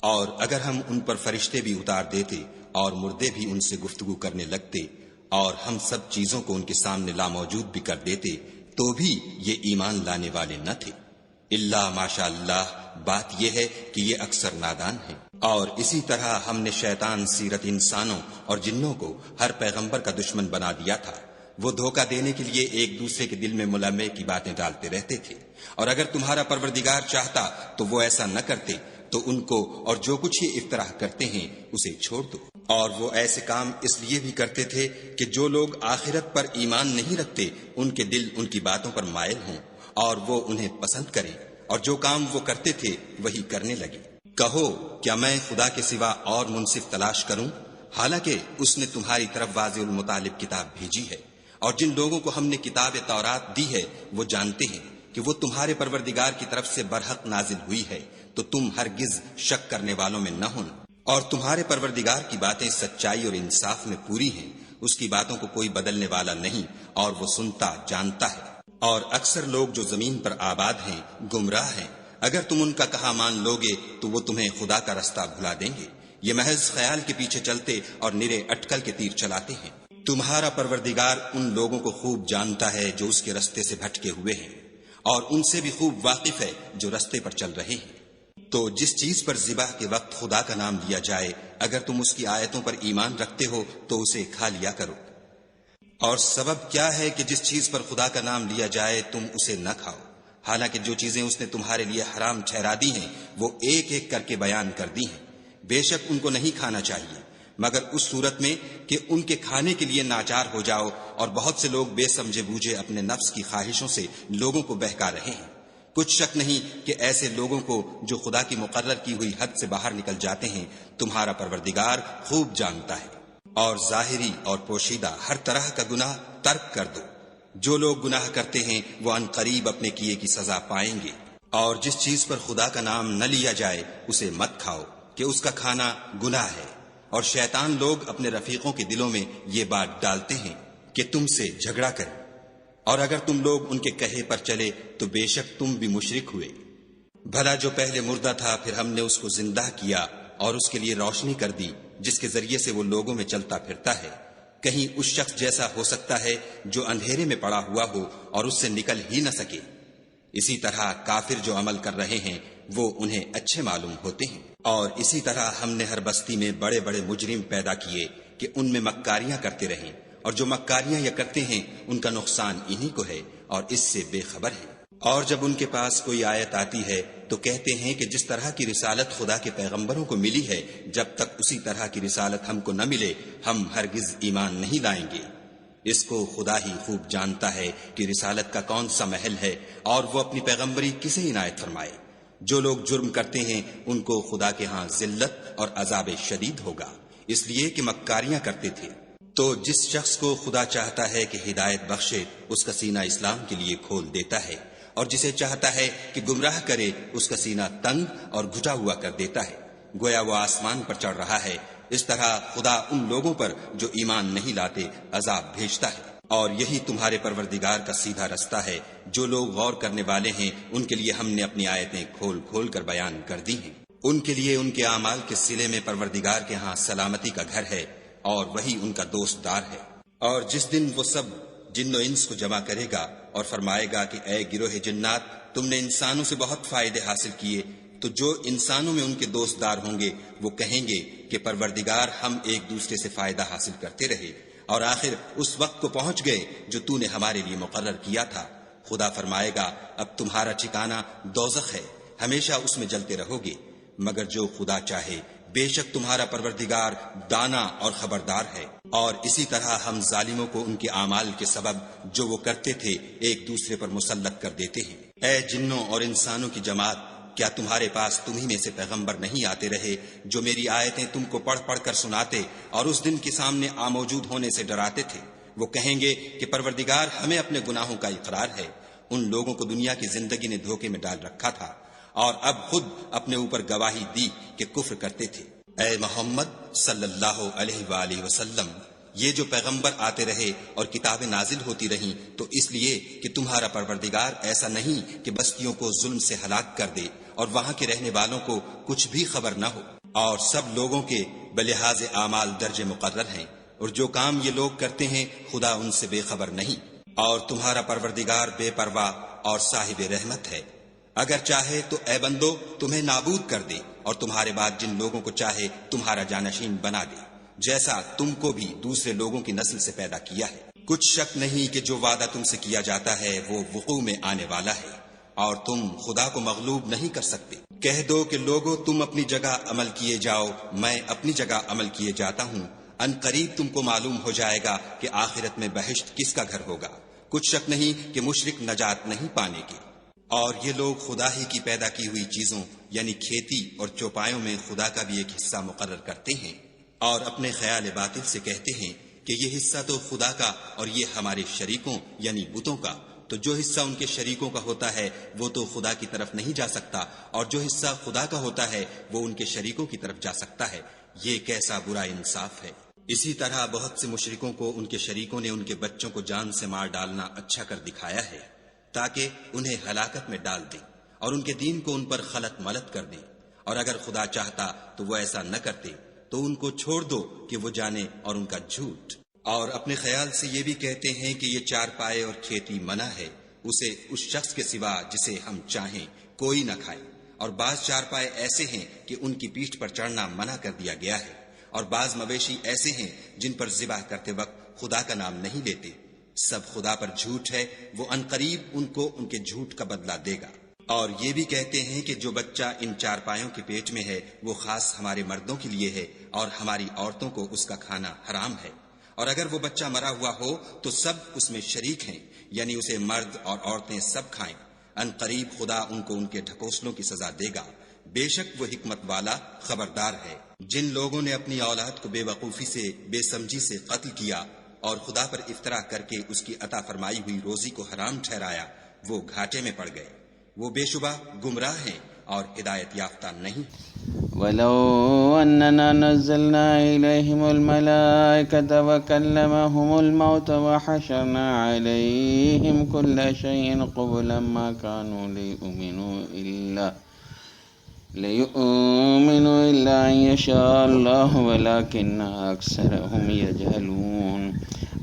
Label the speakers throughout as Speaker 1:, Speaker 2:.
Speaker 1: اور اگر ہم ان پر فرشتے بھی اتار دیتے اور مردے بھی ان سے گفتگو کرنے لگتے اور ہم سب چیزوں کو ان کے سامنے لاموجود بھی کر دیتے تو بھی یہ ایمان لانے والے نہ تھے، الا ماشاء اللہ۔ بات یہ ہے کہ یہ اکثر نادان ہیں۔ اور اسی طرح ہم نے شیطان سیرت انسانوں اور جنوں کو ہر پیغمبر کا دشمن بنا دیا تھا۔ وہ دھوکہ دینے کے لیے ایک دوسرے کے دل میں ملمے کی باتیں ڈالتے رہتے تھے، اور اگر تمہارا پروردگار چاہتا تو وہ ایسا نہ کرتے، تو ان کو اور جو کچھ یہ افطراح کرتے ہیں اسے چھوڑ دو۔ اور وہ ایسے کام اس لیے بھی کرتے تھے کہ جو لوگ آخرت پر ایمان نہیں رکھتے ان کے دل ان کی باتوں پر مائل ہوں اور وہ انہیں پسند کریں، اور جو کام وہ کرتے تھے وہی کرنے لگے۔ کہو کیا میں خدا کے سوا اور منصف تلاش کروں، حالانکہ اس نے تمہاری طرف واضح المطالب کتاب بھیجی ہے، اور جن لوگوں کو ہم نے کتاب تورات دی ہے وہ جانتے ہیں کہ وہ تمہارے پروردگار کی طرف سے برحق نازل ہوئی ہے، تو تم ہرگز شک کرنے والوں میں نہ ہونا۔ اور تمہارے پروردگار کی باتیں سچائی اور انصاف میں پوری ہیں، اس کی باتوں کو کوئی بدلنے والا نہیں، اور وہ سنتا جانتا ہے۔ اور اکثر لوگ جو زمین پر آباد ہیں گمراہ ہیں، اگر تم ان کا کہا مان لوگے تو وہ تمہیں خدا کا رستہ بھلا دیں گے۔ یہ محض خیال کے پیچھے چلتے اور نرے اٹکل کے تیر چلاتے ہیں۔ تمہارا پروردگار ان لوگوں کو خوب جانتا ہے جو اس کے رستے سے بھٹکے ہوئے ہیں، اور ان سے بھی خوب واقف ہے جو رستے پر چل رہے ہیں۔ تو جس چیز پر ذبح کے وقت خدا کا نام لیا جائے، اگر تم اس کی آیتوں پر ایمان رکھتے ہو تو اسے کھا لیا کرو۔ اور سبب کیا ہے کہ جس چیز پر خدا کا نام لیا جائے تم اسے نہ کھاؤ، حالانکہ جو چیزیں اس نے تمہارے لیے حرام ٹھہرا دی ہیں وہ ایک ایک کر کے بیان کر دی ہیں۔ بے شک ان کو نہیں کھانا چاہیے مگر اس صورت میں کہ ان کے کھانے کے لیے ناچار ہو جاؤ، اور بہت سے لوگ بے سمجھے بوجھے اپنے نفس کی خواہشوں سے لوگوں کو بہکا رہے ہیں۔ کچھ شک نہیں کہ ایسے لوگوں کو جو خدا کی مقرر کی ہوئی حد سے باہر نکل جاتے ہیں تمہارا پروردگار خوب جانتا ہے۔ اور ظاہری اور پوشیدہ ہر طرح کا گناہ ترک کر دو۔ جو لوگ گناہ کرتے ہیں وہ ان قریب اپنے کیے کی سزا پائیں گے۔ اور جس چیز پر خدا کا نام نہ لیا جائے اسے مت کھاؤ کہ اس کا کھانا گناہ ہے، اور شیطان لوگ اپنے رفیقوں کے دلوں میں یہ بات ڈالتے ہیں کہ تم سے جھگڑا کریں، اور اگر تم لوگ ان کے کہے پر چلے تو بے شک تم بھی مشرک ہوئے۔ بھلا جو پہلے مردہ تھا پھر ہم نے اس کو زندہ کیا اور اس کے لیے روشنی کر دی جس کے ذریعے سے وہ لوگوں میں چلتا پھرتا ہے، کہیں اس شخص جیسا ہو سکتا ہے جو اندھیرے میں پڑا ہوا ہو اور اس سے نکل ہی نہ سکے۔ اسی طرح کافر جو عمل کر رہے ہیں وہ انہیں اچھے معلوم ہوتے ہیں۔ اور اسی طرح ہم نے ہر بستی میں بڑے بڑے مجرم پیدا کیے کہ ان میں مکاریاں کرتے رہیں، اور جو مکاریاں یہ کرتے ہیں ان کا نقصان انہی کو ہے اور اس سے بے خبر ہیں۔ اور جب ان کے پاس کوئی آیت آتی ہے تو کہتے ہیں کہ جس طرح کی رسالت خدا کے پیغمبروں کو ملی ہے جب تک اسی طرح کی رسالت ہم کو نہ ملے ہم ہرگز ایمان نہیں لائیں گے۔ اس کو خدا ہی خوب جانتا ہے کہ رسالت کا کون سا محل ہے اور وہ اپنی پیغمبری کسے عنایت فرمائے۔ جو لوگ جرم کرتے ہیں ان کو خدا کے ہاں ذلت اور عذاب شدید ہوگا، اس لیے کہ مکاریاں کرتے تھے۔ تو جس شخص کو خدا چاہتا ہے کہ ہدایت بخشے اس کا سینہ اسلام کے لیے کھول دیتا ہے، اور جسے چاہتا ہے کہ گمراہ کرے اس کا سینہ تنگ اور گھٹا ہوا کر دیتا ہے، گویا وہ آسمان پر چڑھ رہا ہے۔ اس طرح خدا ان لوگوں پر جو ایمان نہیں لاتے عذاب بھیجتا ہے۔ اور یہی تمہارے پروردگار کا سیدھا رستہ ہے۔ جو لوگ غور کرنے والے ہیں ان کے لیے ہم نے اپنی آیتیں کھول کھول کر بیان کر دی ہیں۔ ان کے لیے ان کے اعمال کے صلے میں پروردگار کے ہاں سلامتی کا گھر ہے، اور وہی ان کا دوست دار ہے۔ اور جس دن وہ سب جن و انس کو جمع کرے گا اور فرمائے گا کہ اے گروہ جنات، تم نے انسانوں سے بہت فائدے حاصل کیے، تو جو انسانوں میں ان کے دوست دار ہوں گے وہ کہیں گے کہ پروردگار ہم ایک دوسرے سے فائدہ حاصل کرتے رہے، اور آخر اس وقت کو پہنچ گئے جو تو نے ہمارے لیے مقرر کیا تھا۔ خدا فرمائے گا اب تمہارا ٹھکانہ دوزخ ہے، ہمیشہ اس میں جلتے رہو گے، مگر جو خدا چاہے، بے شک تمہارا پروردگار دانا اور خبردار ہے۔ اور اسی طرح ہم ظالموں کو ان کے اعمال کے سبب جو وہ کرتے تھے ایک دوسرے پر مسلط کر دیتے ہیں۔ اے جنوں اور انسانوں کی جماعت، کیا تمہارے پاس تمہیں میں سے پیغمبر نہیں آتے رہے جو میری آیتیں تم کو پڑھ پڑھ کر سناتے اور اس دن کے سامنے موجود ہونے سے ڈراتے تھے؟ وہ کہیں گے کہ پروردگار ہمیں اپنے گناہوں کا اقرار ہے، ان لوگوں کو دنیا کی زندگی نے دھوکے میں ڈال رکھا تھا اور اب خود اپنے اوپر گواہی دی کہ کفر کرتے تھے۔ اے محمد صلی اللہ علیہ وآلہ وسلم، یہ جو پیغمبر آتے رہے اور کتابیں نازل ہوتی رہیں تو اس لیے کہ تمہارا پروردگار ایسا نہیں کہ بستیوں کو ظلم سے ہلاک کر دے اور وہاں کے رہنے والوں کو کچھ بھی خبر نہ ہو، اور سب لوگوں کے بلحاظ اعمال درجے مقرر ہیں، اور جو کام یہ لوگ کرتے ہیں خدا ان سے بے خبر نہیں، اور تمہارا پروردگار بے پرواہ اور صاحب رحمت ہے۔ اگر چاہے تو اے بندو تمہیں نابود کر دے، اور تمہارے بعد جن لوگوں کو چاہے تمہارا جانشین بنا دے، جیسا تم کو بھی دوسرے لوگوں کی نسل سے پیدا کیا ہے۔ کچھ شک نہیں کہ جو وعدہ تم سے کیا جاتا ہے وہ وقوع میں آنے والا ہے، اور تم خدا کو مغلوب نہیں کر سکتے۔ کہہ دو کہ لوگو تم اپنی جگہ عمل کیے جاؤ، میں اپنی جگہ عمل کیے جاتا ہوں، ان قریب تم کو معلوم ہو جائے گا کہ آخرت میں بہشت کس کا گھر ہوگا۔ کچھ شک نہیں کہ مشرک نجات نہیں پانے گے۔ اور یہ لوگ خدا ہی کی پیدا کی ہوئی چیزوں یعنی کھیتی اور چوپایوں میں خدا کا بھی ایک حصہ مقرر کرتے ہیں، اور اپنے خیال باطل سے کہتے ہیں کہ یہ حصہ تو خدا کا اور یہ ہمارے شریکوں یعنی بتوں کا، تو جو حصہ ان کے شریکوں کا ہوتا ہے وہ تو خدا کی طرف نہیں جا سکتا، اور جو حصہ خدا کا ہوتا ہے وہ ان کے شریکوں کی طرف جا سکتا ہے۔ یہ کیسا برا انصاف ہے۔ اسی طرح بہت سے مشرکوں کو ان کے شریکوں نے ان کے بچوں کو جان سے مار ڈالنا اچھا کر دکھایا ہے، تاکہ انہیں ہلاکت میں ڈال دیں اور ان کے دین کو ان پر خلط ملط کر دیں، اور اگر خدا چاہتا تو وہ ایسا نہ کرتے، تو ان کو چھوڑ دو کہ وہ جانے اور ان کا جھوٹ۔ اور اپنے خیال سے یہ بھی کہتے ہیں کہ یہ چار پائے اور کھیتی منع ہے، اسے اس شخص کے سوا جسے ہم چاہیں کوئی نہ کھائے، اور بعض چار پائے ایسے ہیں کہ ان کی پیٹھ پر چڑھنا منع کر دیا گیا ہے، اور بعض مویشی ایسے ہیں جن پر ذبح کرتے وقت خدا کا نام نہیں لیتے۔ سب خدا پر جھوٹ ہے، وہ عنقریب ان کو ان کے جھوٹ کا بدلہ دے گا۔ اور یہ بھی کہتے ہیں کہ جو بچہ ان چار پایوں کے پیٹ میں ہے وہ خاص ہمارے مردوں کے لیے ہے، اور ہماری عورتوں کو اس کا کھانا حرام ہے، اور اگر وہ بچہ مرا ہوا ہو تو سب اس میں شریک ہیں، یعنی اسے مرد اور عورتیں سب کھائیں۔ عنقریب خدا ان کو ان کے ڈھکوسلوں کی سزا دے گا، بے شک وہ حکمت والا خبردار ہے۔ جن لوگوں نے اپنی اولاد کو بے وقوفی سے بے سمجھی سے قتل کیا اور خدا پر افطرا کر کے اس کی عطا فرمائی ہوئی روزی کو حرام ٹھہرایا، وہ گھاٹے میں پڑ گئے، وہ بے شبہ گمراہ ہیں اور ہدایت یافتہ نہیں۔
Speaker 2: وَلَوْ أَنَّنَا نَزَّلْنَا إِلَيْهِمُ الْمَلَائِكَةَ وَكَلَّمَهُمُ الْمَوْتَ وَحَشَرْنَا عَلَيْهِمْ كُلَّ شَيْءٍ قُبُلًا مَا كَانُوا لِيُؤْمِنُوا إِلَّا أَن يَشَاءَ اللَّهُ وَلَكِنَّ أَكْثَرَهُمْ يَجْهَلُونَ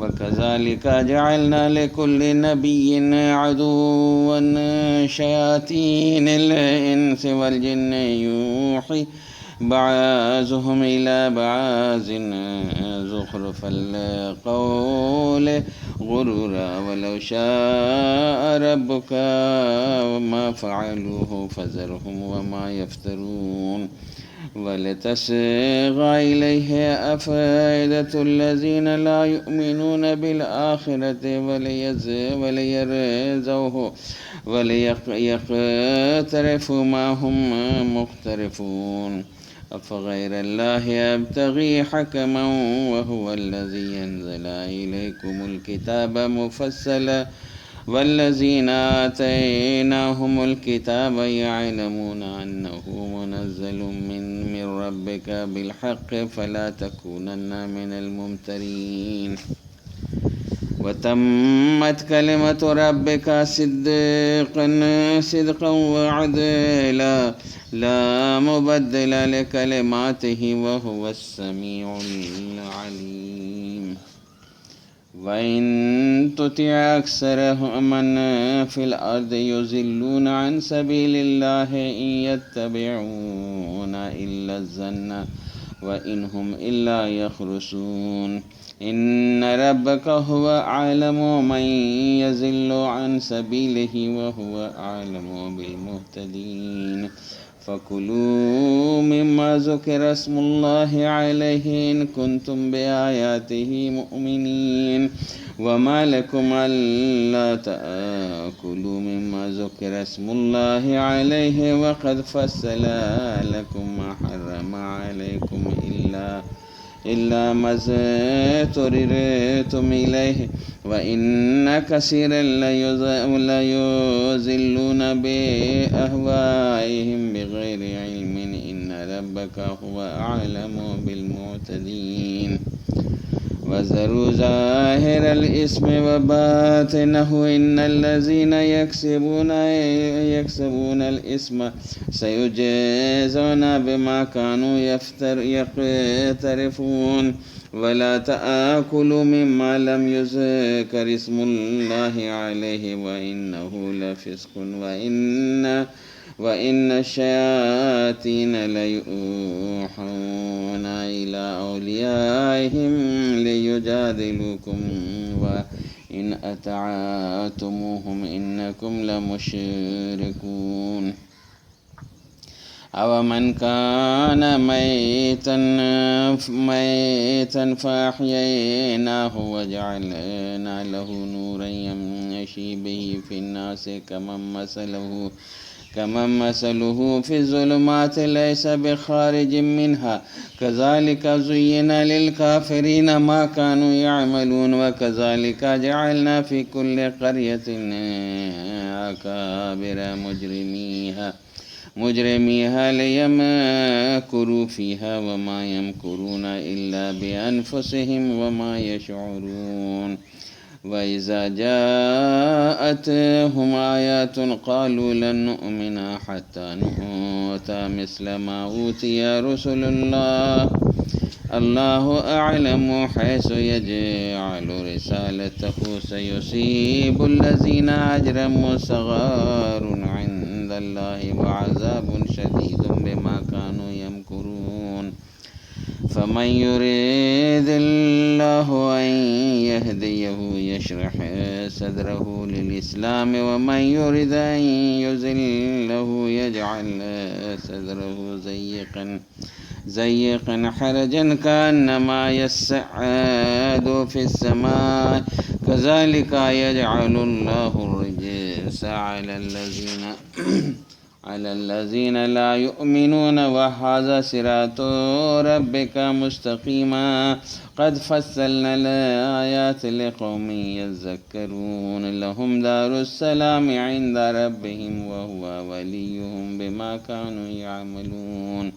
Speaker 2: وَكَذَلِكَ جَعَلْنَا لِكُلِّ نَبِيٍّ عَدُوًّا شَيَاطِينَ الْإِنسِ وَالْجِنِّ يُوحِي بَعْضُهُمْ إِلَى بَعْضٍ زُخْرُفَ الْقَوْلِ غُرُورًا وَلَوْ شَاءَ رَبُّكَ مَا فَعَلُوهُ فَذَرْهُمْ وَمَا يَفْتَرُونَ وَلِتَصْغَى إِلَيْهِ أَفْئِدَةُ الَّذِينَ لَا يُؤْمِنُونَ بِالْآخِرَةِ وَلِيَرْتَوْا وَلِيَقْتَرِفُوا مَا هُمْ مُقْتَرِفُونَ أَفَغَيْرَ اللَّهِ أَبْتَغِي حَكَمًا وَهُوَ الَّذِي أَنزَلَ إِلَيْكُمُ الْكِتَابَ مُفَصَّلًا وَالَّذِينَ آتَيْنَاهُمُ الْكِتَابَ يَعْلَمُونَ أَنَّهُ مُنَزَّلٌ مِّن رَّبِّكَ بِالْحَقِّ فَلَا تَكُونَنَّ مِنَ الْمُمْتَرِينَ وَتَمَّتْ كَلِمَةُ رَبِّكَ صِدْقًا وَعَدْلًا لَّا مُبَدِّلَ لِكَلِمَاتِهِ وَهُوَ السَّمِيعُ الْعَلِيمُ وَإِن تُطِعْ أَكْثَرَ مَن فِي الْأَرْضِ يُضِلُّونَ عَن سَبِيلِ اللَّهِ إِن يَتَّبِعُونَ إِلَّا الظَّنَّ وَإِنْ هُمْ إِلَّا يَخْرُصُونَ إِنَّ رَبَّكَ هُوَ أَعْلَمُ مَن يَضِلُّ عَن سَبِيلِهِ وَهُوَ أَعْلَمُ بِالْمُهْتَدِينَ فَكُلُوا مِمَّا ذُكِرَ اسْمُ اللَّهِ عَلَيْهِ إِن كُنتُم بِآيَاتِهِ مُؤْمِنِينَ وَمَا لَكُمْ أَلَّا تَأْكُلُوا مِمَّا ذُكِرَ اسْمُ اللَّهِ عَلَيْهِ وَقَدْ فَصَّلَ لَكُم مَّا حَرَّمَ عَلَيْكُمْ إِلَّا مَا اضْطُرِرْتُمْ إِلَيْهِ وَإِنَّ كَثِيرًا لَّيُضِلُّونَ بِأَهْوَائِهِم بِغَيْرِ عِلْمٍ إِنَّ رَبَّكَ هُوَ أَعْلَمُ بِالْمُعْتَدِينَ وذروا ظاهر الإثم وباطنه إن الذين يكسبون الإثم سيجازون بما كانوا يقترفون ولا تأكلوا مما لم يذكر اسم الله عليه وإنه لفسق وإن الشياطين ليوحون إلى أوليائهم ليجادلوكم وإن أطعتموهم إنكم لمشركون أومن كان ميتا فأحييناه وجعلنا له نورا يمشي به في الناس كمن مثله في الظلمات ليس بخارج منها كذلك زين للكافرين ما كانوا يعملون وكذلك جعلنا في كل قرية أكابر مجرميها ليمكروا فيها وما يمكرون إلا بأنفسهم وما يشعرون وإذا جاءتهم آيات قالوا لن نؤمن حتى نؤتى مثل ما أوتي رسل الله أعلم حيث يجعل رسالته سيصيب الذين أجرموا صغار عند الله وعذاب شديد بما كانوا يمكرون فمن يريد الله أن يهديه يشرح صدره للإسلام ومن يريد أن يذله يجعل صدره ضيقا حرجا كأنما يصعد في السماء كذلك يجعل الله الرجس على الذين لا يؤمنون وهذا صراط ربك مستقيما قد فصلنا الآيات لقوم يذكرون لهم دار السلام عند ربهم وهو وليهم بما كانوا يعملون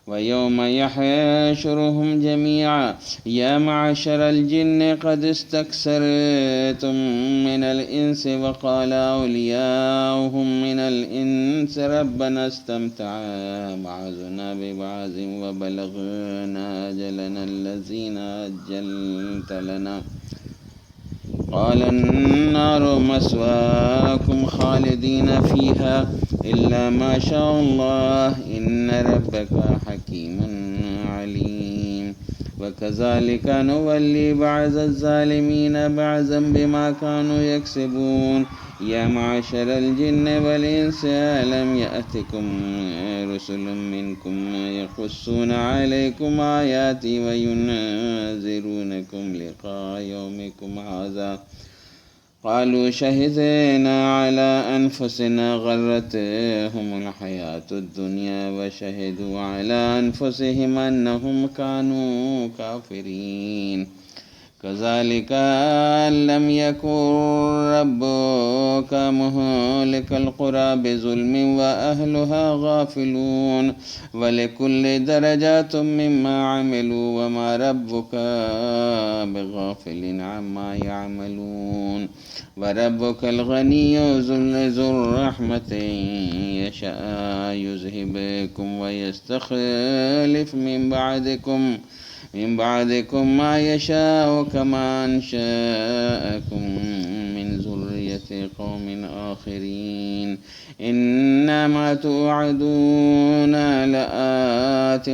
Speaker 2: ويوم يحشرهم جميعا يا معشر الجن قد استكثرتم من الإنس وقال أولياؤهم من الإنس ربنا استمتع بعضنا ببعض وبلغنا أجلنا الذين أجلت لنا قال النار مسواكم خالدين فيها إلا ما شاء الله إن ربك حكيم عليم وكذلك نولي بعض الظالمين بعضا بما كانوا يكسبون يا معشر الجن والإنس ألم يأتكم رسل منكم يقصون عليكم آياتي وينذرونكم لقاء يومكم هذا قالوا شهدنا على أنفسنا غرتهم الحياة الدنيا وشهدوا على أنفسهم أنهم كانوا كافرين كذلك لم يكن ربك مهلك القرى بظلم وأهلها غافلون ولكل درجات مما عملوا وما ربك بغافل عما يعملون وربك الغني ذو الرحمة يشاء يذهبكم ويستخلف من بعدكم ما يشاء كما أنشأكم من ذرية قوم آخرين إنما توعدون لآت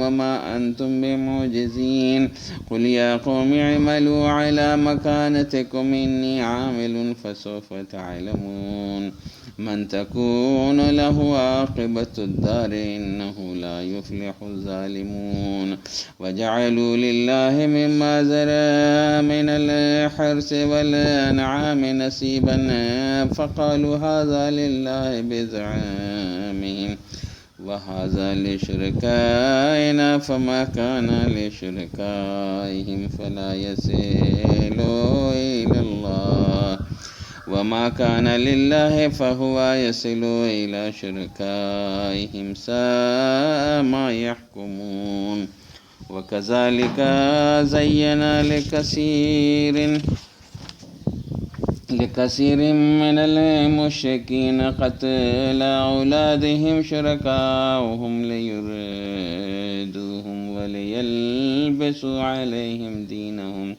Speaker 2: وما أنتم بمعجزين قل يا قوم اعملوا على مكانتكم إني عامل فسوف تعلمون من تكون له عاقبة الدار إنه لا يفلح الظالمون وجعلوا لله مما ذرى من الحرث والأنعام نصيبا فقالوا هذا لله بزعامهم وهذا لشركائنا فما كان لشركائهم فلا يصل إلى الله وما كان لله فهو يصل إلى شركائهم ساء ما يحكمون وكذلك زين لكثير من المشركين قتل أولادهم شركاؤهم ليردوهم وليلبسوا عليهم دينهم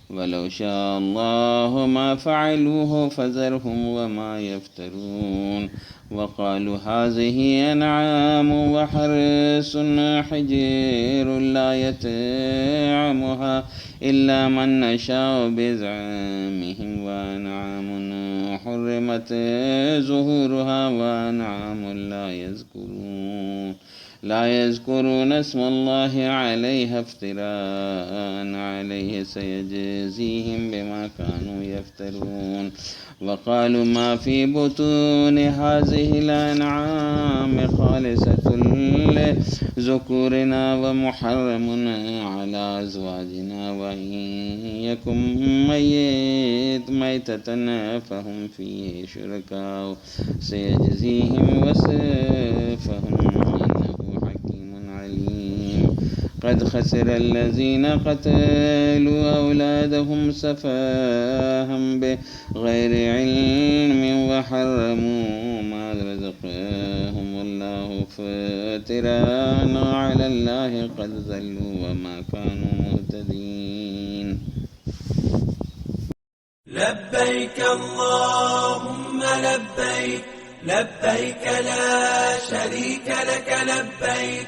Speaker 2: ولو شاء الله ما فعلوه فذرهم وما يفترون وقالوا هذه أنعام وحرث حجر لا يطعمها إلا من نشاء بزعمهم وأنعام حرمت ظهورها وأنعام لا يذكرون اسم الله عليها افتراء عليه سيجزيهم بما كانوا يفترون وقالوا ما في بطون هذه الأنعام خالصة لذكورنا ومحرم على أزواجنا وإن يكن ميتة فهم فيه شركاء سيجزيهم وصفهم قد خسر الذين قتلوا أولادهم سفاها بغير علم وحرموا ما رزقهم الله افتراء على الله قد ضلوا وما كانوا مهتدين.
Speaker 3: لبيك اللهم لبيك لبيك لا شريك لك لبيك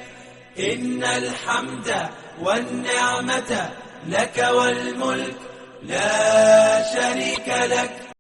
Speaker 3: إن الحمد والنعمة لك والملك لا شريك لك.